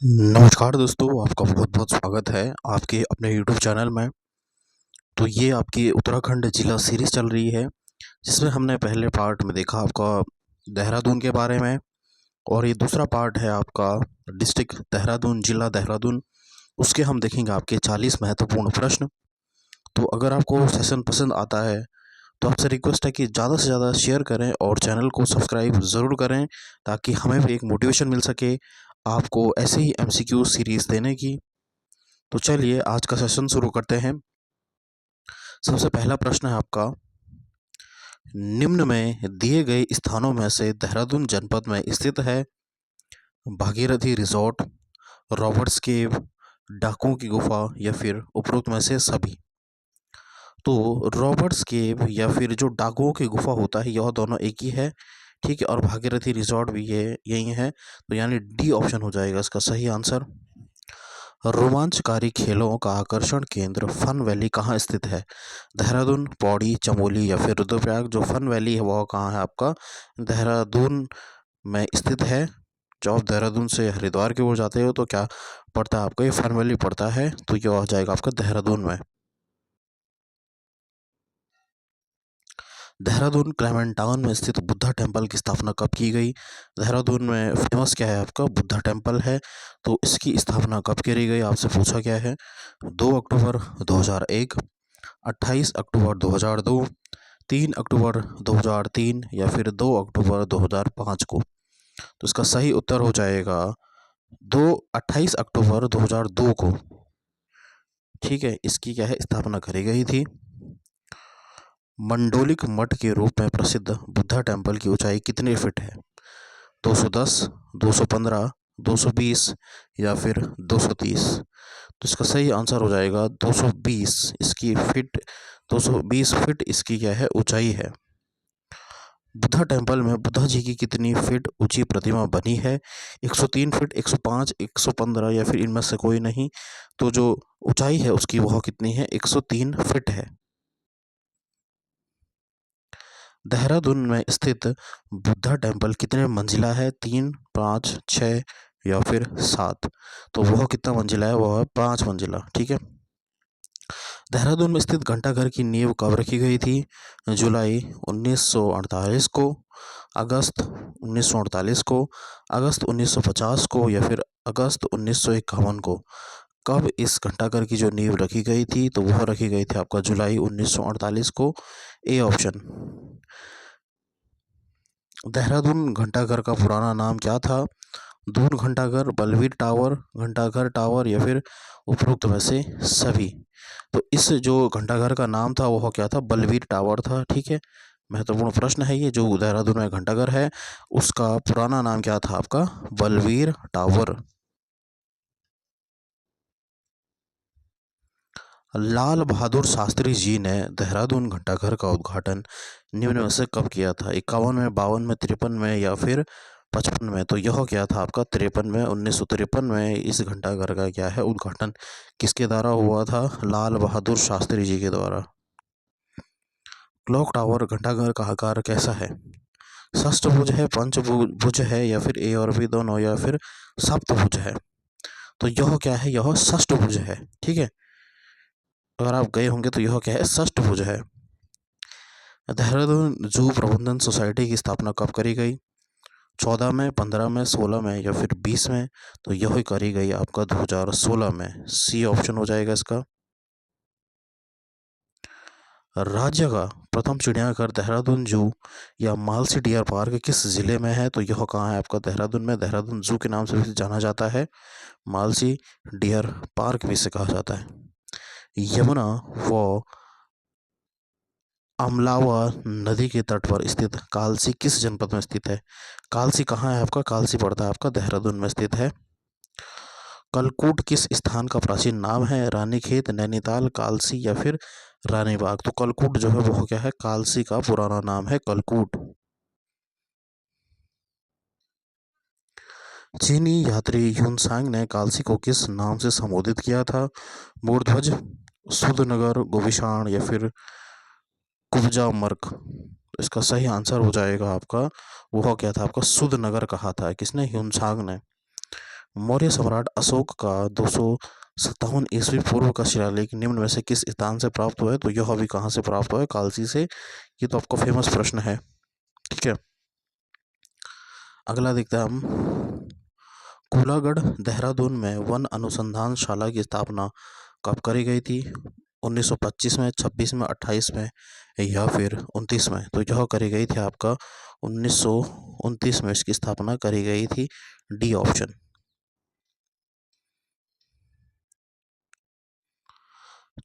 नमस्कार दोस्तों, आपका बहुत-बहुत स्वागत है आपके अपने यूट्यूब चैनल में। तो ये आपकी उत्तराखंड जिला सीरीज़ चल रही है, जिसमें हमने पहले पार्ट में देखा आपका देहरादून के बारे में और ये दूसरा पार्ट है आपका डिस्ट्रिक्ट देहरादून, जिला देहरादून। उसके हम देखेंगे आपके 40 महत्वपूर्ण प्रश्न। तो अगर आपको सेशन पसंद आता है, तो आपसे रिक्वेस्ट है कि ज़्यादा से ज़्यादा शेयर करें और चैनल को सब्सक्राइब ज़रूर करें, ताकि हमें भी एक मोटिवेशन मिल सके आपको ऐसे ही एमसीक्यू सीरीज़ देने की। तो चलिए आज का सेशन शुरू करते हैं। सबसे पहला प्रश्न है आपका, निम्न में दिए गए स्थानों में से देहरादून जनपद में स्थित है भागीरथी रिजॉर्ट, रॉबर्ट्स केव, डाकुओं की गुफा या फिर उपरोक्त में से सभी। तो रॉबर्ट्स केव या फिर जो डाकुओं की गुफा होता है, यह दोनों एक ही है, ठीक है। और भागीरथी रिजॉर्ट भी ये यही है, तो यानी डी ऑप्शन हो जाएगा इसका सही आंसर। रोमांचकारी खेलों का आकर्षण केंद्र फन वैली कहाँ स्थित है? देहरादून, पौड़ी, चमोली या फिर रुद्रप्रयाग। जो फन वैली है वह कहाँ है आपका? देहरादून में स्थित है। जब आप देहरादून से हरिद्वार की ओर जाते हो तो क्या पड़ता है आपका? ये फन वैली पड़ता है, तो ये आ जाएगा आपका देहरादून में। देहरादून क्लेमेंट टाउन में स्थित बुद्धा टेम्पल की स्थापना कब की गई? देहरादून में फेमस क्या है आपका? बुद्धा टेम्पल है। तो इसकी स्थापना कब करी गई आपसे पूछा गया है? 2 अक्टूबर 2001, 28 अक्टूबर 2002, 3 अक्टूबर 2003 या फिर 2 अक्टूबर 2005 को। तो इसका सही उत्तर हो जाएगा 28 अक्टूबर 2002 को, ठीक है। इसकी क्या है, स्थापना करी गई थी। मंडोलिक मठ के रूप में प्रसिद्ध बुद्धा टेम्पल की ऊंचाई कितने फीट है? 210, 215, 220 या फिर 230। तो इसका सही आंसर हो जाएगा 220 इसकी फीट। 220 फीट इसकी क्या है, ऊंचाई है। बुद्धा टेम्पल में बुद्धा जी की कितनी फीट ऊंची प्रतिमा बनी है? 103 फीट, 105, 115 या फिर इनमें से कोई नहीं। तो जो ऊंचाई है उसकी वह कितनी है? 103 फीट है। देहरादून में स्थित बुद्धा टेम्पल कितने मंजिला है? 3, 5, 6 या फिर 7। तो वह कितना मंजिला है? वह है 5 मंजिला, ठीक है। देहरादून में स्थित घंटाघर की नींव कब रखी गई थी? जुलाई 1948 को, अगस्त 1948 को, अगस्त 1950 को या फिर अगस्त 1951 को। कब इस घंटाघर की जो नींव रखी गई थी? तो वह रखी गई थी आपका जुलाई 1948 को, ए ऑप्शन। देहरादून घंटाघर का पुराना नाम क्या था? दून घंटाघर, बलवीर टावर, घंटाघर टावर या फिर उपरोक्त में से सभी। तो इस जो घंटाघर का नाम था वह क्या था? बलवीर टावर था, ठीक है। महत्वपूर्ण प्रश्न है ये। जो देहरादून में घंटाघर है उसका पुराना नाम क्या था आपका? बलवीर टावर। लाल बहादुर शास्त्री जी ने देहरादून घंटाघर का उद्घाटन निम्न में से कब किया था? 51 में, 52 में, 53 में या फिर 55 में। तो यह क्या था आपका? 53 में। 1953 में इस घंटाघर का क्या है, उद्घाटन किसके द्वारा हुआ था? लाल बहादुर शास्त्री जी के द्वारा। क्लॉक टावर घंटाघर का आकार कैसा है? षष्ठभुज है, पंचभुज है या फिर ए और बी दोनों या फिर सप्तभुज है? तो यह क्या है? यह षष्ठभुज है, ठीक है। अगर आप गए होंगे तो यह क्या है? षष्ठभुज है। देहरादून जू प्रबंधन सोसाइटी की स्थापना कब करी गई? 14 में, 15 में, 16 में या फिर 20 में। तो यह करी गई आपका 2016 में, सी ऑप्शन हो जाएगा इसका। राज्य का प्रथम चिड़ियाघर देहरादून जू या मालसी डियर पार्क किस जिले में है? तो यह कहाँ है आपका? देहरादून में। देहरादून जू के नाम से भी जाना जाता है, मालसी डियर पार्क भी इसे कहा जाता है। यमुना व अमलावा नदी के तट पर स्थित कालसी किस जनपद में स्थित है? कालसी कहाँ है आपका? कालसी पड़ता है आपका देहरादून में स्थित है। कलकूट किस स्थान का प्राचीन नाम है? रानीखेत, नैनीताल, कालसी या फिर रानीबाग। तो कलकूट जो है वो क्या है? कालसी का पुराना नाम है कलकूट। चीनी यात्री ह्यूनसांग ने कालसी को किस नाम से संबोधित किया था? मूर्ध्वज, सुधनगर, गोविशाण या फिर कुब्जा मर्क। इसका सही आंसर हो जाएगा आपका, वह क्या था आपका? सुधनगर कहा था। किसने? ह्यूनसांग ने। मौर्य सम्राट अशोक का 257 ईस्वी पूर्व का शिलालेख निम्न में से किस स्थान से प्राप्त हुआ है? तो यह भी कहाँ से प्राप्त हुआ है? कालसी से। ये तो आपका फेमस प्रश्न है। ठीक है, अगला देखते हैं हम। कूलागढ़ देहरादून में वन अनुसंधानशाला की स्थापना कब करी गई थी? 1925 में, 26 में, 28 में या फिर 29 में? तो यह करी गई थी आपका 1929 में इसकी स्थापना करी गई थी। D option.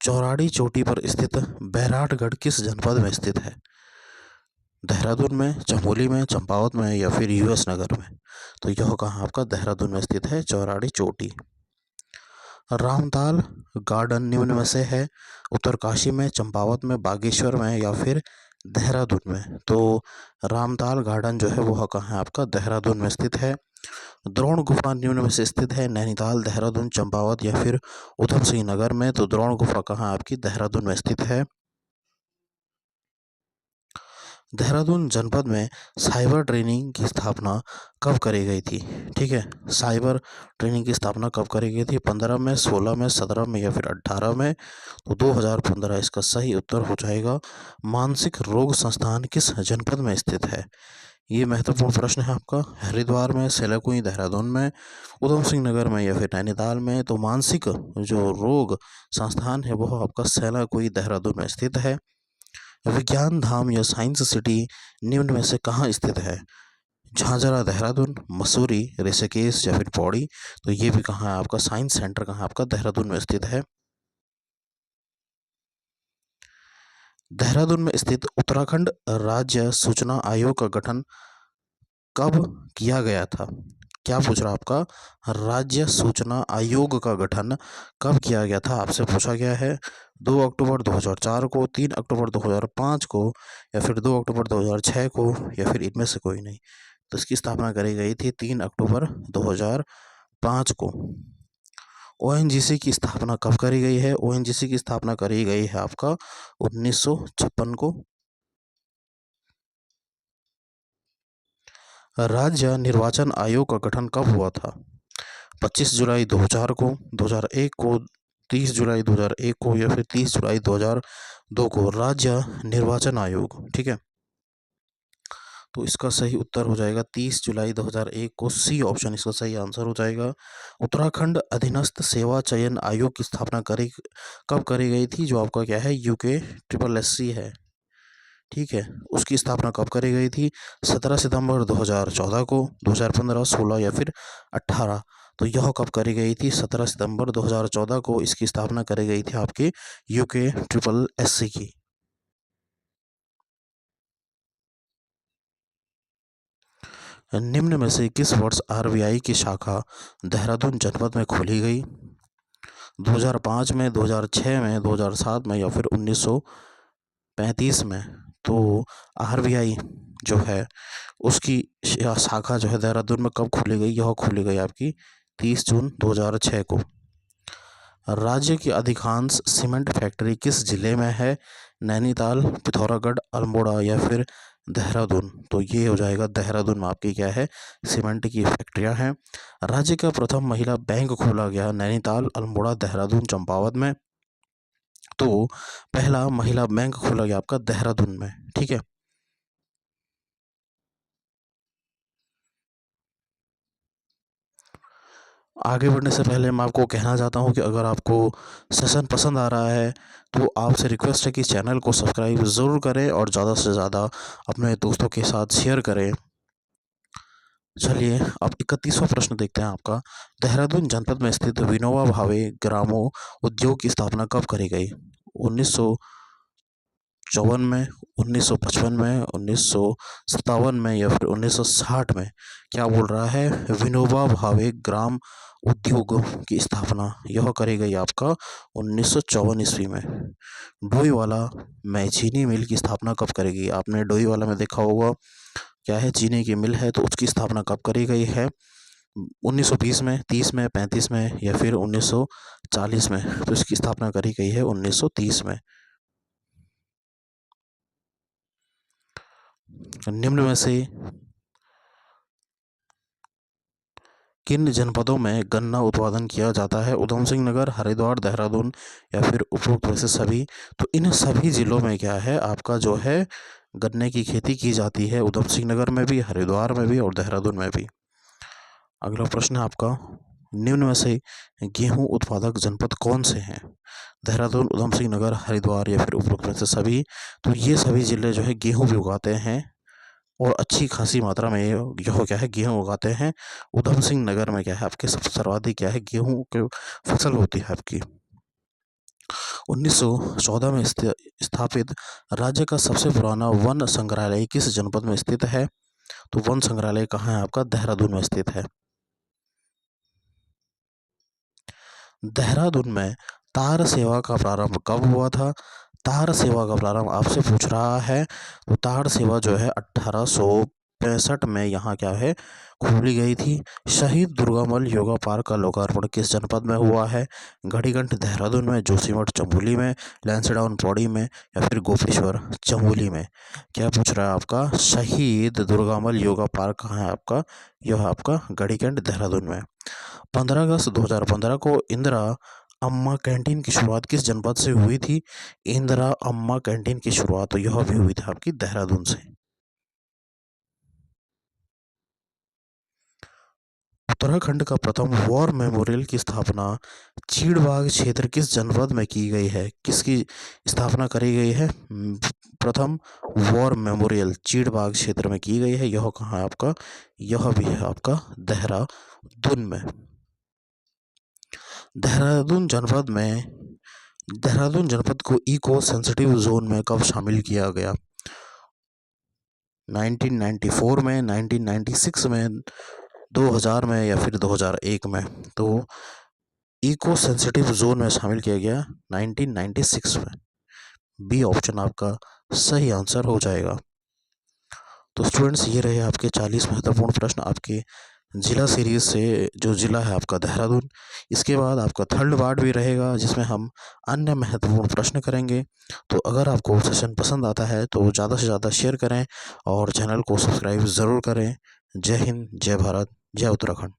चौराड़ी चोटी पर स्थित बैराटगढ़ किस जनपद में स्थित है? देहरादून में, चमोली में, चंपावत में या फिर यूएस नगर में? तो यह कहाँ आपका देहरादून में स्थित है, चौराड़ी चोटी। रामताल गार्डन निम्न में से है? उत्तरकाशी में, चंपावत में, बागेश्वर में या फिर देहरादून में? तो रामताल गार्डन जो है वह कहाँ है आपका? देहरादून में स्थित है। द्रोण गुफा निम्न में से स्थित है? नैनीताल, देहरादून, चंपावत या फिर उधम सिंह नगर में? तो द्रोण गुफा कहाँ आपकी? देहरादून में स्थित है। देहरादून जनपद में साइबर ट्रेनिंग की स्थापना कब करी गई थी? ठीक है, साइबर ट्रेनिंग की स्थापना कब करी गई थी? 15 में, 16 में, 17 में या फिर 18 में? तो 2015 इसका सही उत्तर हो जाएगा। मानसिक रोग संस्थान किस जनपद में स्थित है? ये महत्वपूर्ण प्रश्न है आपका। हरिद्वार में, सेलाकुई देहरादून में, उधम सिंह नगर में या फिर नैनीताल में? तो मानसिक जो रोग संस्थान है वह आपका सेलाकुई देहरादून में स्थित है। विज्ञान धाम या साइंस सिटी निम्न में से कहाँ स्थित है? झांझरा देहरादून, मसूरी, ऋषिकेश या फिर पौड़ी? तो ये भी कहाँ है आपका? साइंस सेंटर कहाँ आपका? देहरादून में स्थित है। देहरादून में स्थित उत्तराखंड राज्य सूचना आयोग का गठन कब किया गया था? क्या पूछ रहा आपका? राज्य सूचना आयोग का गठन कब किया गया था आपसे पूछा गया है। 2 अक्टूबर 2004 को, 3 अक्टूबर 2005 को या फिर 2 अक्टूबर 2006 को या फिर इनमें से कोई नहीं? तो इसकी स्थापना करी गई थी 3 अक्टूबर 2005 को। ओएनजीसी की स्थापना कब करी गई है? ओएनजीसी की स्थापना करी गई है आपका 1956 को। राज्य निर्वाचन आयोग का गठन कब हुआ था? 25 जुलाई 2000 को, 2001 को, 30 जुलाई 2001 को या फिर 30 जुलाई 2002 को? राज्य निर्वाचन आयोग। ठीक है, तो इसका सही उत्तर हो जाएगा 30 जुलाई 2001 को। सी ऑप्शन इसका सही आंसर हो जाएगा। उत्तराखंड अधीनस्थ सेवा चयन आयोग की स्थापना कब करी गई थी? जो आपका क्या है, यूके ट्रिपल एस सी है। ठीक है, उसकी स्थापना कब करी गई थी? 17 सितंबर 2014 को, 2015, 16 या फिर 18? तो यह कब करी गई थी? 17 सितंबर 2014 को इसकी स्थापना करी गई थी आपके यूके ट्रिपल एससी की। निम्न में से किस वर्ष आरबीआई की शाखा देहरादून जनपद में खोली गई? 2005 में, 2006 में, 2007 में या फिर 1935 में? तो आरबीआई जो है उसकी शाखा जो है देहरादून में कब खोली गई? यह खोली गई आपकी 30 जून 2006 को। राज्य की अधिकांश सीमेंट फैक्ट्री किस जिले में है? नैनीताल, पिथौरागढ़, अल्मोड़ा या फिर देहरादून? तो ये हो जाएगा देहरादून में आपकी क्या है, सीमेंट की फैक्ट्रियां हैं। राज्य का प्रथम महिला बैंक खोला गया नैनीताल, अल्मोड़ा, देहरादून, चंपावत में? तो पहला महिला बैंक खोला गया आपका देहरादून में। ठीक है, आगे बढ़ने से पहले मैं आपको कहना चाहता हूं कि अगर आपको सेशन पसंद आ रहा है तो आपसे रिक्वेस्ट है कि चैनल को सब्सक्राइब ज़रूर करें और ज़्यादा से ज़्यादा अपने दोस्तों के साथ शेयर करें। चलिए अब 31वां प्रश्न देखते हैं आपका। देहरादून जनपद में स्थित विनोबा भावे ग्रामो उद्योग की स्थापना कब करी गई? 1954 में, 1955 में, 1957 में या फिर 1960 में? क्या बोल रहा है? विनोबा भावे ग्राम उद्योग की स्थापना यह करी गई आपका 1954 ईस्वी में। डोईवाला में चीनी मिल की स्थापना कब करेगी? आपने डोईवाला में देखा होगा क्या है, चीनी की मिल है। तो उसकी स्थापना कब करी गई है? 1920 में, 30 में, 35 में या फिर 1940 में? तो इसकी स्थापना करी गई है 1930 में। निम्न में से किन जनपदों में गन्ना उत्पादन किया जाता है? उधम सिंह नगर, हरिद्वार, देहरादून या फिर उपरोक्त में से सभी। तो इन सभी जिलों में क्या है आपका जो है गन्ने की खेती की जाती है, उधम सिंह नगर में भी, हरिद्वार में भी और देहरादून में भी। अगला प्रश्न है आपका, निम्न में से गेहूं उत्पादक जनपद कौन से हैं? देहरादून, उधम सिंह नगर, हरिद्वार या फिर उपरोक्त में से सभी। तो ये सभी जिले जो है गेहूं भी उगाते हैं और अच्छी खासी मात्रा में यह क्या है गेहूं उगाते हैं। उधम सिंह नगर में क्या है आपके सबसे सर्वाधिक क्या है गेहूं की फसल होती है आपकी। 1914 में स्थापित राज्य का सबसे पुराना वन संग्रहालय किस जनपद में स्थित है? तो वन संग्रहालय कहाँ है आपका? देहरादून में स्थित है। देहरादून में तार सेवा का प्रारंभ कब हुआ था? तार सेवा का प्रारंभ आपसे पूछ रहा है। तो तार सेवा जो है 1865 में यहाँ क्या है खोली गई थी। शहीद दुर्गामल योगा पार्क का लोकार्पण किस जनपद में हुआ है? घड़ीगंठ देहरादून में, जोशीमठ चमोली में, लैंसडाउन पौड़ी में या फिर गोपेश्वर चमोली में। क्या पूछ रहा है आपका? शहीद दुर्गामल योगा पार्क कहाँ है आपका? यह आपका घड़ीगंठ देहरादून में। 15 अगस्त 2015 को इंदिरा अम्मा कैंटीन की शुरुआत किस जनपद से हुई थी? इंदिरा अम्मा कैंटीन की शुरुआत तो यह भी हुई थी आपकी देहरादून से। उत्तराखंड का प्रथम वॉर मेमोरियल की स्थापना चीड़बाग क्षेत्र किस जनपद में की गई है? किसकी स्थापना करी गई है? प्रथम वॉर मेमोरियल चीड़बाग क्षेत्र में की गई है। यह कहाँ है आपका? यह भी है आपका देहरादून में। देहरादून जनपद को इको सेंसिटिव जोन में कब शामिल किया गया? 1994 में, 1996 में, 2000 में या फिर 2001 में। तो इको सेंसिटिव जोन में शामिल किया गया 1996 में। बी ऑप्शन आपका सही आंसर हो जाएगा। तो स्टूडेंट्स ये रहे आपके 40 महत्वपूर्ण प्रश्न आपके जिला सीरीज से, जो जिला है आपका देहरादून। इसके बाद आपका थर्ड पार्ट भी रहेगा जिसमें हम अन्य महत्वपूर्ण प्रश्न करेंगे। तो अगर आपको सेशन पसंद आता है तो ज़्यादा से ज़्यादा शेयर करें और चैनल को सब्सक्राइब ज़रूर करें। जय हिंद, जय भारत, जय उत्तराखंड।